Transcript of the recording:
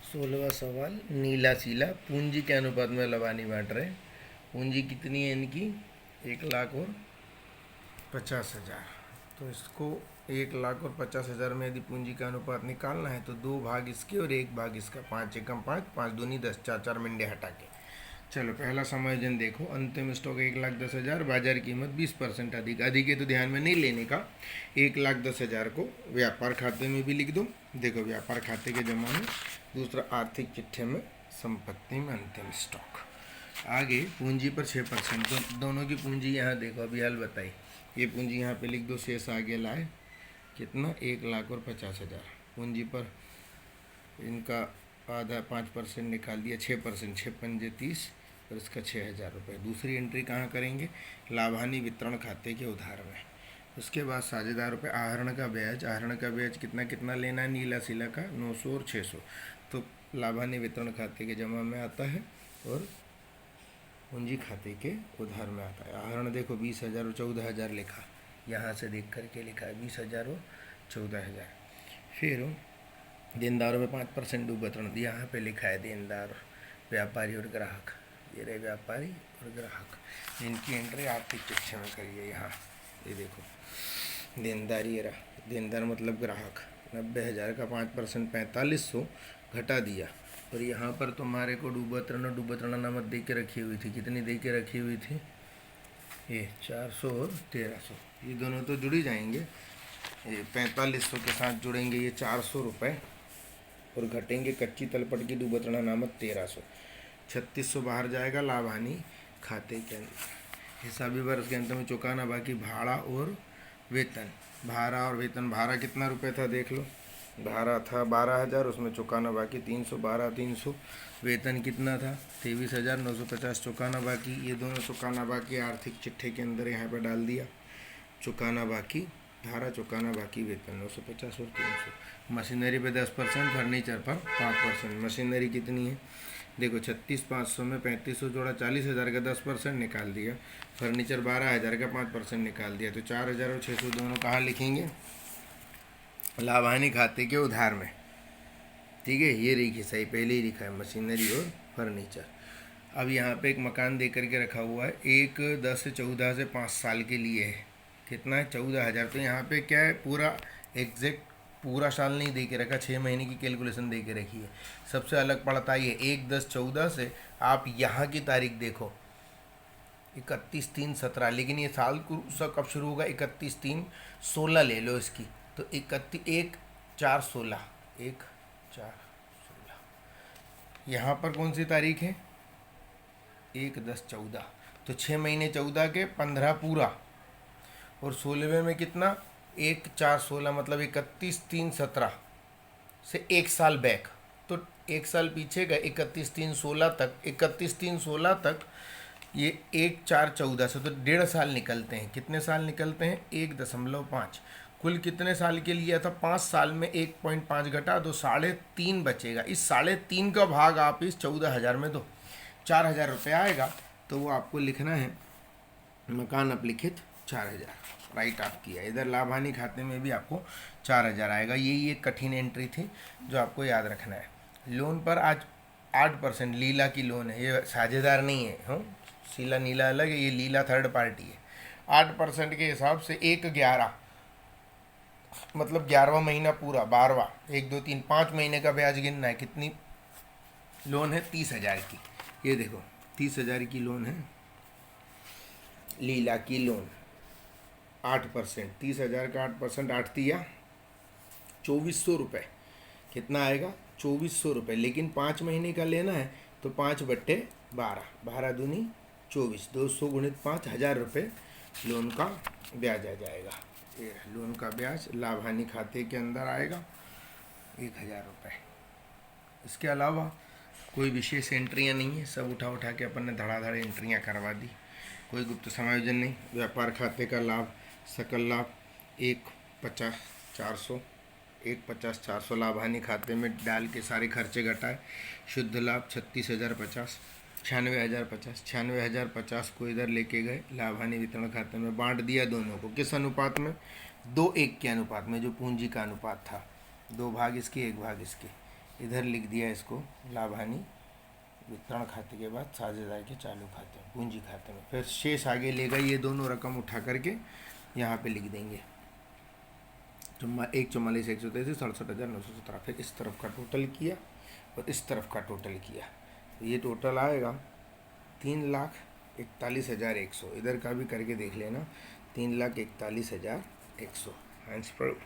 16वां सवाल। नीला सीला पूंजी के अनुपात में लबानी बांट रहे। पूंजी कितनी है इनकी? 1,50,000। तो इसको 1,50,000 में यदि पूंजी का अनुपात निकालना है तो 2 भाग इसके और 1 भाग इसका। 5 एकम 5, 5 दूनी 10, 4 मिंडे हटा के। चलो पहला समायोजन देखो। अंतिम स्टॉक 1,10,000, बाजार कीमत 20% अधिक। अधिक है तो ध्यान में नहीं लेने का। 1,10,000 को व्यापार खाते में भी लिख दो। देखो व्यापार खाते के जमा में, दूसरा आर्थिक चिट्ठे में, संपत्ति में अंतिम स्टॉक। आगे पूंजी पर 6%। दोनों की पूंजी यहाँ देखो, अभी हल बताई। ये पूंजी यहाँ पे लिख दो, शेष आगे लाए कितना? 1,50,000। पूंजी पर इनका आधा 5% निकाल दिया, 6%, 6×5 = 30 और इसका 6,000 रुपये। दूसरी एंट्री कहाँ करेंगे? लाभानी वितरण खाते के उधार में। उसके बाद साझेदारों पे आहरण का ब्याज। आहरण का ब्याज कितना कितना लेना है नीला सीला का? 900 और 600। तो लाभानी वितरण खाते के जमा में आता है और पूंजी खाते के उधार में आता है। आहरण देखो 20,000 और 14,000 लिखा, यहाँ से देख करके लिखा है 20,000 और 14,000। फिर देनदारों में 5% डूब वितरण, यहाँ पे लिखा है देनदार, व्यापारी और ग्राहक। ये रहे व्यापारी और ग्राहक। इनकी एंट्री आर्थिक चिट्ठे में करिए। यहाँ ये देखो देनदार, ये रहा देनदार मतलब ग्राहक। 90,000 का 5% 4,500 घटा दिया। और यहाँ पर तुम्हारे को डूब वितरण और डूब वितरण अनामत दे के रखी हुई थी। कितनी दे के रखी हुई थी? ये 400 और 1,300। ये दोनों तो जुड़ ही जाएंगे। ये 4500 के साथ जुड़ेंगे ये 400 रुपये और घटेंगे कच्ची तलपट की डूब वितरण अनामत 1,300। 3,600 बाहर जाएगा लाभानी खाते के अंदर। हिसाबी वर्ष के अंत में चुकाना बाकी भाड़ा और वेतन। भाड़ा और वेतन, भाड़ा कितना रुपए था देख लो। भाड़ा था 12,000, उसमें चुकाना बाकी 300, 12,300। वेतन कितना था? 23,950 चुकाना बाकी। ये दोनों चुकाना बाकी आर्थिक चिट्ठे के अंदर यहाँ पे डाल दिया। चुकाना बाकी भाड़ा, चुकाना बाकी वेतन 950 और 300। मशीनरी पे 10%, फर्नीचर पर 5%। मशीनरी कितनी है देखो, 36,500 में 3,500 जोड़ा, 40,000 का 10% निकाल दिया। फर्नीचर 12,000 का 5% निकाल दिया। तो 4,000 और 600 दोनों कहाँ लिखेंगे? लाभानी खाते के उधार में। ठीक है, ये लिखिए सही, पहले ही लिखा है मशीनरी और फर्नीचर। अब यहाँ पे एक मकान दे करके रखा हुआ है, 1/10 से 14 से 5 साल के लिए है। कितना है? 14,000। तो यहाँ पे क्या है, पूरा एग्जैक्ट पूरा साल नहीं दे के रखा, 6 महीने की कैलकुलेशन दे के रखी है। सबसे अलग पड़ता है 1/10/14 से आप यहाँ की तारीख देखो 31/3/17, लेकिन ये साल कब शुरू होगा? 31/3/16 ले लो इसकी। तो 1/4/16, 1/4/16। यहाँ पर कौन सी तारीख है? 1/10/14। तो 6 महीने 14 के 15 पूरा और 16वें में कितना? 1/4/16 मतलब 31/3/17 से 1 साल बैक। तो 1 साल पीछे गए 31/3/16 तक। 31/3/16 तक ये 1/4/14 से तो 1.5 साल निकलते हैं। कितने साल निकलते हैं? 1.5। कुल कितने साल के लिए था? 5 साल में 1.5 घटा तो 3.5 बचेगा। इस 3.5 का भाग आप इस 14,000 में दो, 4,000 रुपये आएगा। तो वो आपको लिखना है मकान अपलिखित 4,000, राइट ऑफ किया। इधर लाभानी खाते में भी आपको 4,000 आएगा। यही एक कठिन एंट्री थी जो आपको याद रखना है। लोन पर आज 8% लीला की लोन है। ये साझेदार नहीं है, हाँ, शीला नीला अलग है, ये लीला थर्ड पार्टी है। 8% के हिसाब से 1/11 मतलब 11वां महीना पूरा, 12वां, 1 2 3 5 महीने का ब्याज गिनना है। कितनी लोन है? 30,000 की। ये देखो 30,000 की लोन है, लीला की लोन। 8%, 30,000 का 8%, 8 दिया 2,400 रुपये। कितना आएगा? 2,400 रुपये। लेकिन 5 महीने का लेना है तो 5/12, 12 दूनी 24, 200 गुणित 5, 1,000 रुपये लोन का ब्याज आ जाएगा। ये लोन का ब्याज लाभानी खाते के अंदर आएगा 1,000 रुपये। इसके अलावा कोई विशेष एंट्रियाँ नहीं है, सब उठा उठा के अपन ने धड़ाधड़ एंट्रियाँ करवा दी। कोई गुप्त समायोजन नहीं। व्यापार खाते का लाभ, सकल लाभ 1,50,400, 1,50,400 लाभानी खाते में डाल के सारे खर्चे घटाए। शुद्ध लाभ 36,050, 96,050, 96,050 को इधर लेके गए, लाभानी वितरण खाते में बांट दिया दोनों को। किस अनुपात में? 2:1 के अनुपात में, जो पूंजी का अनुपात था। 2 भाग इसके, 1 भाग इसके। इधर लिख दिया इसको लाभ हानि वितरण खाते के बाद साझेदार के चालू खाते में, पूंजी खाते में। फिर शेष आगे ले गए, ये दोनों रकम उठा करके यहाँ पे लिख देंगे 144 133 67,917। फिर इस तरफ का टोटल किया और इस तरफ का टोटल किया, तो ये टोटल आएगा 3,41,100। इधर का भी करके देख लेना, 3,41,100। आंसर